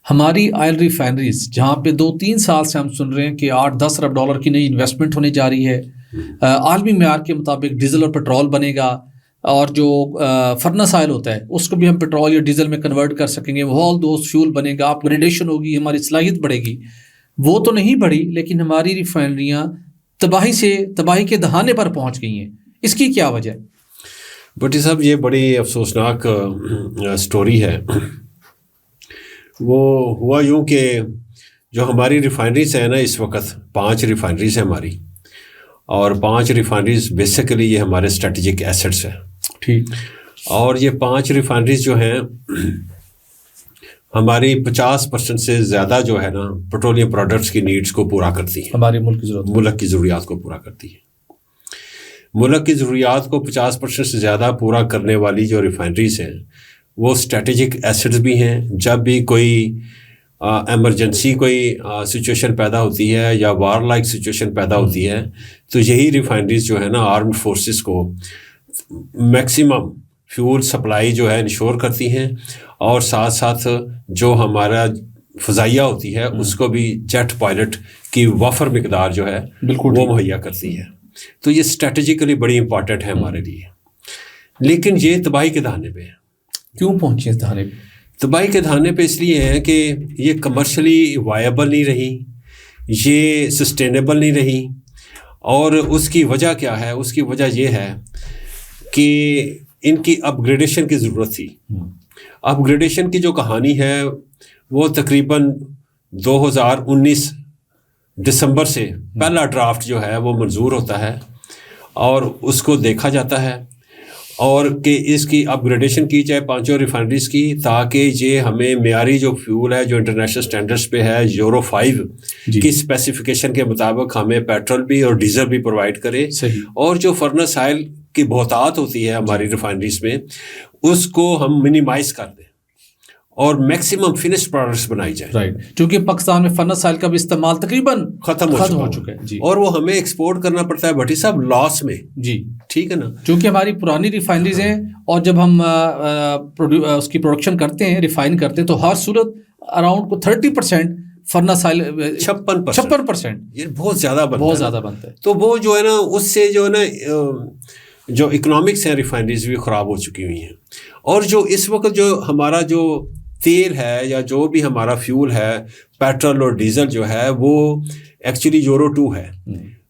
ہماری oil refineries جہاں پہ 2-3 سال سے ہم سن رہے ہیں کہ $8-10 ارب کی نئی انویسٹمنٹ ہونے جا رہی ہے، عالمی معیار کے مطابق ڈیزل اور پیٹرول بنے گا، اور جو فرنس آئل ہوتا ہے اس کو بھی ہم پیٹرول یا ڈیزل میں کنورٹ کر سکیں گے، آل دوز فیول بنے گا، اپ گریڈیشن ہوگی، ہماری صلاحیت بڑھے گی. وہ تو نہیں بڑھی، لیکن ہماری ریفائنریاں تباہی کے دہانے پر پہنچ گئی ہیں. اس کی کیا وجہ ہے؟ بھٹی صاحب یہ بڑی افسوسناک سٹوری ہے. وہ ہوا یوں کہ جو ہماری ریفائنریز ہیں نا، اس وقت 5 ریفائنریز ہیں ہماری، اور 5 ریفائنریز بیسیکلی یہ ہمارے اسٹریٹجک ایسٹس ہیں. ٹھیک. اور یہ 5 ریفائنریز جو ہیں ہماری 50% سے زیادہ جو ہے نا پیٹرولیم پروڈکٹس کی نیڈس کو پورا کرتی ہیں، ہمارے ملک کی ضروریات کو پورا کرتی ہیں. ملک کی ضروریات کو 50% سے زیادہ پورا کرنے والی جو ریفائنریز ہیں وہ اسٹریٹجک ایسٹس بھی ہیں. جب بھی کوئی ایمرجنسی کوئی سچویشن پیدا ہوتی ہے یا وار لائک سچویشن پیدا ہوتی ہے تو یہی ریفائنریز جو ہے نا آرمڈ فورسز کو میکسیمم فیول سپلائی جو ہے انشور کرتی ہیں، اور ساتھ ساتھ جو ہمارا فضائیہ ہوتی ہے اس کو بھی جیٹ پائلٹ کی وافر مقدار جو ہے وہ مہیا کرتی ہے. تو یہ اسٹریٹجیکلی بڑی امپورٹنٹ ہے ہمارے لیے. لیکن یہ تباہی کے دہانے پہ ہے. کیوں پہنچی اس دہانے پہ؟ تباہی کے دہانے پہ اس لیے ہے کہ یہ کمرشلی وائبل نہیں رہی، یہ سسٹینیبل نہیں رہی. اور اس کی وجہ کیا ہے؟ اس کی وجہ یہ ہے کہ ان کی اپ گریڈیشن کی ضرورت تھی. اپ گریڈیشن کی جو کہانی ہے وہ تقریباً 2019 دسمبر سے پہلا ڈرافٹ جو ہے وہ منظور ہوتا ہے اور اس کو دیکھا جاتا ہے، اور کہ اس کی اپ گریڈیشن کی جائے 5 ریفائنریز کی، تاکہ یہ ہمیں معیاری جو فیول ہے جو انٹرنیشنل سٹینڈرڈز پہ ہے یورو 5 کی اسپیسیفکیشن کے مطابق ہمیں پیٹرول بھی اور ڈیزل بھی پرووائڈ کرے. اور جو فرنس آئل کی بہتات ہوتی ہے ہماری ریفائنریز میں اس کو ہم منیمائز کر دیں اور میکسیمم فنش پروڈکٹس بنائی جائیں. رائٹ. کیونکہ پاکستان میں فرنس آئل کا بھی استعمال تقریباً ختم ہو چکا ہے جی. اور وہ ہمیں ایکسپورٹ کرنا پڑتا ہے بھٹی صاحب لاس میں. جی ٹھیک ہے نا، چونکہ ہماری پرانی ریفائنریز ہیں، اور جب ہم اس کی پروڈکشن کرتے ہیں، ریفائن کرتے ہیں، تو ہر صورت اراؤنڈ 30% فرنس آئل 56%. یہ بہت زیادہ بنتا ہے. تو وہ جو ہے نا اس سے جو ہے نا جو اکنامکس ہیں ریفائنریز بھی خراب ہو چکی ہوئی ہیں. اور جو اس وقت جو ہمارا جو تیل ہے یا جو بھی ہمارا فیول ہے پیٹرول اور ڈیزل جو ہے وہ ایکچولی یورو 2 ہے.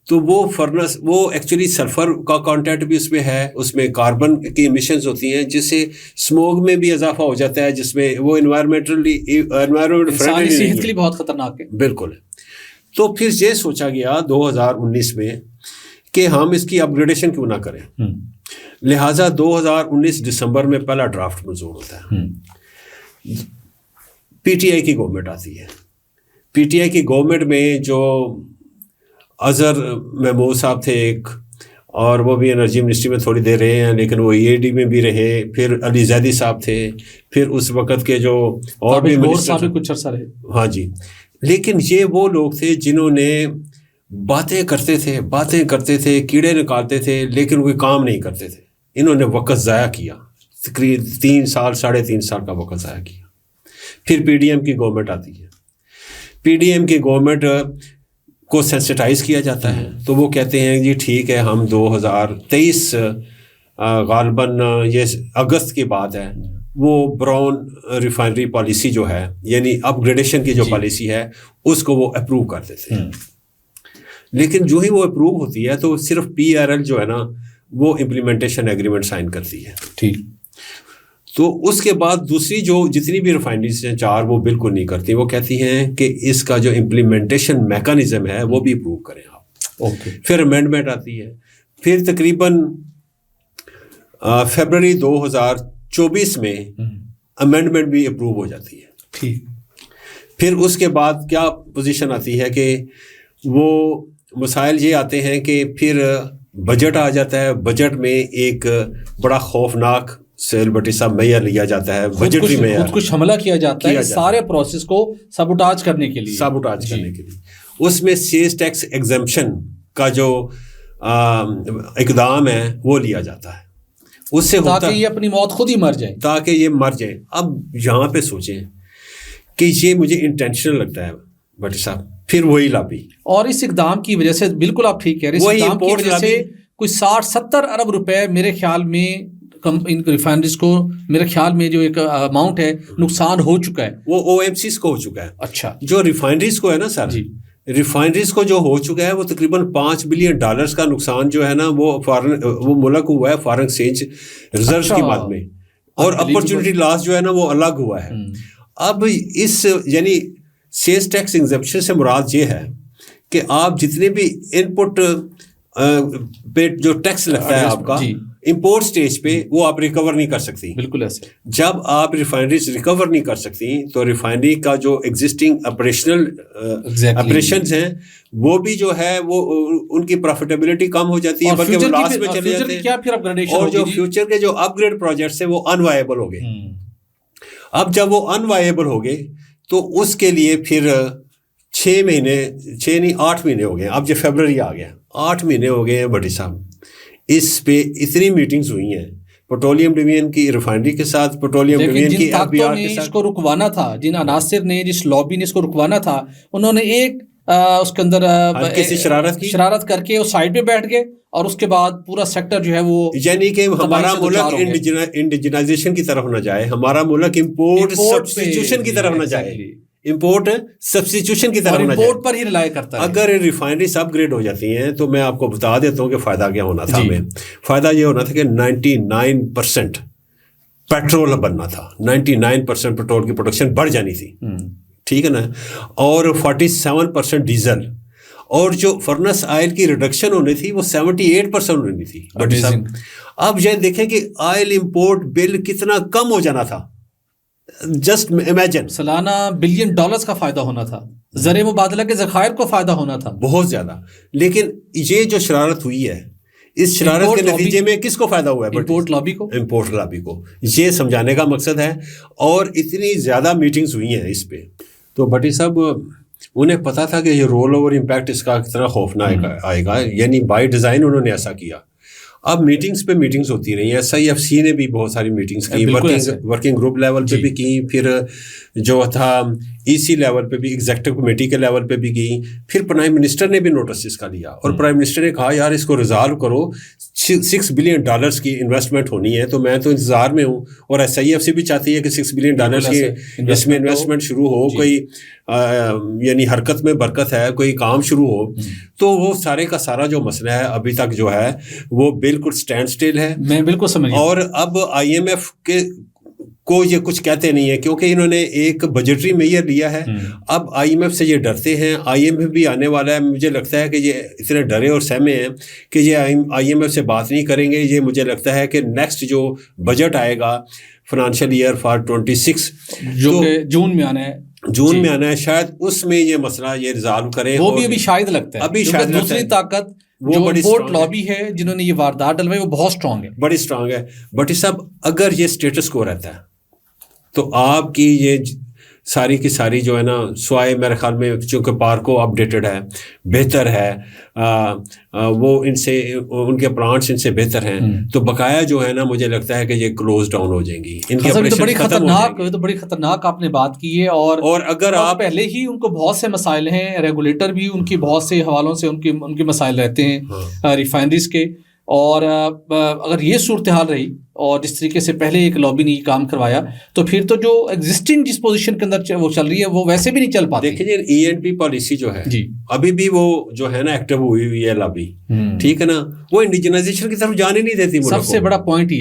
تو وہ ایکچولی سلفر کا کانٹینٹ بھی اس میں ہے، اس میں کاربن کی ایمیشنز ہوتی ہیں جس سے اسموگ میں بھی اضافہ ہو جاتا ہے، جس میں وہ انوائرمنٹ فرینڈلی صحت کے لیے بہت خطرناک ہے. بالکل. تو پھر یہ سوچا گیا 2019 میں کہ ہم اس کی اپ گریڈیشن کیوں نہ کریں. لہٰذا 2019 دسمبر میں پہلا ڈرافٹ منظور ہوتا ہے. پی ٹی آئی کی گورنمنٹ آتی ہے. پی ٹی آئی کی گورنمنٹ میں جو اظہر محمود صاحب تھے ایک، اور وہ بھی انرجی منسٹری میں تھوڑی دیر رہے ہیں، لیکن وہ ای اے ڈی میں بھی رہے. پھر علی زیدی صاحب تھے، پھر اس وقت کے جو اور بھی منسٹر کچھ عرصہ رہے. ہاں جی. لیکن یہ وہ لوگ تھے جنہوں نے باتیں کرتے تھے کیڑے نکالتے تھے، لیکن کوئی کام نہیں کرتے تھے. انہوں نے وقت ضائع کیا، تقریباً 3.5 سال کا وقت ضائع کیا. پھر پی ڈی ایم کی گورنمنٹ آتی ہے. پی ڈی ایم کی گورنمنٹ کو سینسٹائز کیا جاتا ہے، تو وہ کہتے ہیں جی ٹھیک ہے، ہم 2023 غالباً یہ اگست کی بات ہے، وہ براؤن ریفائنری پالیسی جو ہے یعنی اپ گریڈیشن کی جو پالیسی ہے اس کو وہ اپروو کر دیتے ہیں. لیکن جو ہی وہ اپروو ہوتی ہے تو صرف پی آر ایل جو ہے نا وہ امپلیمنٹیشن ایگریمنٹ سائن کرتی ہے. ٹھیک. تو اس کے بعد دوسری جو جتنی بھی ریفائنریز ہیں 4 وہ بالکل نہیں کرتی. وہ کہتی ہیں کہ اس کا جو امپلیمنٹیشن میکانزم ہے وہ بھی اپروو کریں آپ. پھر امینڈمنٹ آتی ہے. پھر تقریباً فیبرری 2024 میں امینڈمنٹ بھی اپروو ہو جاتی ہے. ٹھیک. پھر اس کے بعد کیا پوزیشن آتی ہے کہ وہ مسائل یہ آتے ہیں کہ پھر بجٹ آ جاتا ہے. بجٹ میں ایک بڑا خوفناک سیل بٹی صاحب معیار لیا جاتا ہے، بجٹری معیار، خود کچھ حملہ کیا جاتا ہے سارے پروسیس کو سابوٹاج کرنے کے لیے. اس میں سیز ٹیکس ایگزمپشن کا جو اقدام ہے وہ لیا جاتا ہے. اس سے تاکہ یہ اپنی موت خود ہی مر جائے. اب یہاں پہ سوچیں کہ یہ مجھے انٹینشنل لگتا ہے بھٹی صاحب. پھر وہی لابی, اور اس اقدام کی وجہ سے بالکل آپ ٹھیک کہہ رہے ہیں, اس اقدام کی وجہ سے کوئی 60-70 ارب روپے میرے خیال میں ان ریفائنریز کو, میرے خیال میں جو ایک اماؤنٹ ہے نقصان ہو چکا ہے, وہ او ایم سیز کو ہو چکا ہے. اچھا, جو ریفائنریز کو ہے نا سر, ریفائنریز کو جو ہو چکا ہے وہ تقریباً $5 بلین کا نقصان جو ہے نا وہ ملک ہوا ہے فارن ایکسچینج ریزرو کی مد میں, اور اپرچونٹی لاس جو ہے نا وہ الگ ہوا ہے. اب اس یعنی سیلز ٹیکس ایگزمپشن سے مراد یہ ہے کہ آپ جتنے بھی ان پٹ پہ جو ٹیکس لگتا ہے آپ کا امپورٹ سٹیج پہ, وہ آپ ریکور نہیں کر سکتی. بالکل ایسے. جب آپ ریفائنریز ریکور نہیں کر سکتی تو ریفائنری کا جو ایگزسٹنگ آپریشنز ہیں وہ بھی جو ہے وہ ان کی پروفیٹیبلٹی کم ہو جاتی ہے, بلکہ وہ لاس میں چلے جاتے ہیں, اور جو فیوچر کے جو اپ گریڈ پروجیکٹس ہیں وہ انوائبل ہو گئے. اب جب وہ انوائبل ہو گئے تو اس کے لیے پھر 8 مہینے ہو گئے. اب جو فیبرری آ گیا, 8 مہینے ہو گئے ہیں بھٹی صاحب. اس پہ اتنی میٹنگز ہوئی ہیں پیٹرولیم ڈویژن کی ریفائنری کے ساتھ, پیٹرولیم ڈویژن کی ایف بی آر کے ساتھ. اس کو رکوانا تھا, جن عناصر نے, جس لابی نے اس کو رکوانا تھا, انہوں نے ایک اس کے اندر شرارت کر کے اس سائڈ پہ بیٹھ گئے, اور اس کے بعد پورا سیکٹر جو ہے وہ, یعنی کہ ہمارا ملک انڈیجنائزیشن کی طرف نہ جائے, ہمارا ملک امپورٹ سبسٹیٹیوشن کی طرف نہ جائے, امپورٹ سبسٹیٹیوشن کی طرف نہ جائے, امپورٹ پر ہی ریلائی کرتا ہے. اگر ریفائنریز اپ گریڈ ہو جاتی ہیں تو میں آپ کو بتا دیتا ہوں کہ فائدہ کیا ہونا تھا. ہمیں فائدہ یہ ہونا تھا کہ 99% پیٹرول بننا تھا, 99% پیٹرول کی پروڈکشن بڑھ جانی تھی, ٹھیک ہے نا, اور 47% ڈیزل, اور جو فرنس آئل کی ریڈکشن ہونی تھی وہ 78% ہونی تھی. اب یہ دیکھیں کہ آئل امپورٹ بل کتنا کم ہو جانا تھا, جسٹ امیجن. سالانہ $1 بلین کا فائدہ ہونا تھا, زر مبادلہ کے ذخائر کو فائدہ ہونا تھا بہت زیادہ. لیکن یہ جو شرارت ہوئی ہے, اس شرارت کے نتیجے میں کس کو فائدہ ہوا ہے؟ امپورٹ لابی کو. یہ سمجھانے کا مقصد ہے, اور اتنی زیادہ میٹنگز ہوئی ہیں اس پہ. تو بھٹی صاحب انہیں پتا تھا کہ یہ رول اوور امپیکٹ اس کا کتنا خوفناک آئے گا, یعنی بائی ڈیزائن انہوں نے ایسا کیا. اب میٹنگز پہ میٹنگز ہوتی رہی ہیں, SIFC نے بھی بہت ساری میٹنگز کی, ورکنگ گروپ لیول پہ بھی کی, پھر جو تھا EC لیول پہ بھی, ایگزیکٹو کمیٹی کے لیول پہ بھی کی, پھر پرائم منسٹر نے بھی نوٹس اس کا لیا, اور پرائم منسٹر نے کہا یار اس کو ریزالو کرو, $6 بلین کی انویسٹمنٹ ہونی ہے, تو میں تو انتظار میں ہوں, اور SIFC بھی چاہتی ہے کہ $6 بلین کی اس میں انویسٹمنٹ شروع ہو, کوئی یعنی حرکت میں برکت ہے, کوئی کام شروع ہو. تو وہ سارے کا سارا جو مسئلہ ہے ابھی تک جو ہے وہ بالکل اسٹینڈ اسٹل ہے. میں بالکل سمجھ, اور اب IMF کے کو یہ کچھ کہتے نہیں ہیں, کیونکہ انہوں نے ایک بجٹری میئر لیا ہے. اب IMF سے یہ ڈرتے ہیں, IMF بھی آنے والا ہے, مجھے لگتا ہے کہ یہ اتنے ڈرے اور سہمے ہیں کہ یہ IMF سے بات نہیں کریں گے. یہ مجھے لگتا ہے کہ نیکسٹ جو بجٹ آئے گا فائنانشیل ایئر فار 26 جو کہ جون میں آنا ہے, شاید اس میں یہ مسئلہ یہ ریزالو کرے. وہ بھی ابھی شاید لگتا ہے, ابھی شاید دوسری طاقت وہ امپورٹ لابی ہے جنہوں نے یہ واردات ڈلوائی وہ بہت اسٹرانگ ہے, بڑی اسٹرانگ ہے. بٹ صاحب اگر یہ اسٹیٹس کو رہتا ہے تو آپ کی یہ ساری کی ساری جو ہے نا سوائے میرے خیال میں چونکہ پارکو اپڈیٹڈ ہے, بہتر ہے, وہ ان سے ان کے پلانٹس ان سے بہتر ہیں, تو بقایا جو ہے نا مجھے لگتا ہے کہ یہ کلوز ڈاؤن ہو جائیں گی, ان کی بڑی خطرناک آپ نے بات کی ہے. اور اگر آپ پہلے ہی ان کو بہت سے مسائل ہیں, ریگولیٹر بھی ان کی بہت سے حوالوں سے ان کے مسائل رہتے ہیں ریفائنریز کے, اور اگر یہ صورتحال رہی اور جس طریقے سے پہلے ایک لابی نے یہ کام کروایا تو پھر تو جو ایگزسٹنگ جس پوزیشن کے اندر وہ چل رہی ہے وہ ویسے بھی نہیں چل پاتی. دیکھیں ENP پالیسی جو ہے ابھی بھی وہ جو ہے نا ایکٹیو ہوئی ہے لابی, ٹھیک ہے نا, وہ انڈیجنائزیشن کی طرف جانے نہیں دیتی. سب سے بڑا پوائنٹ یہ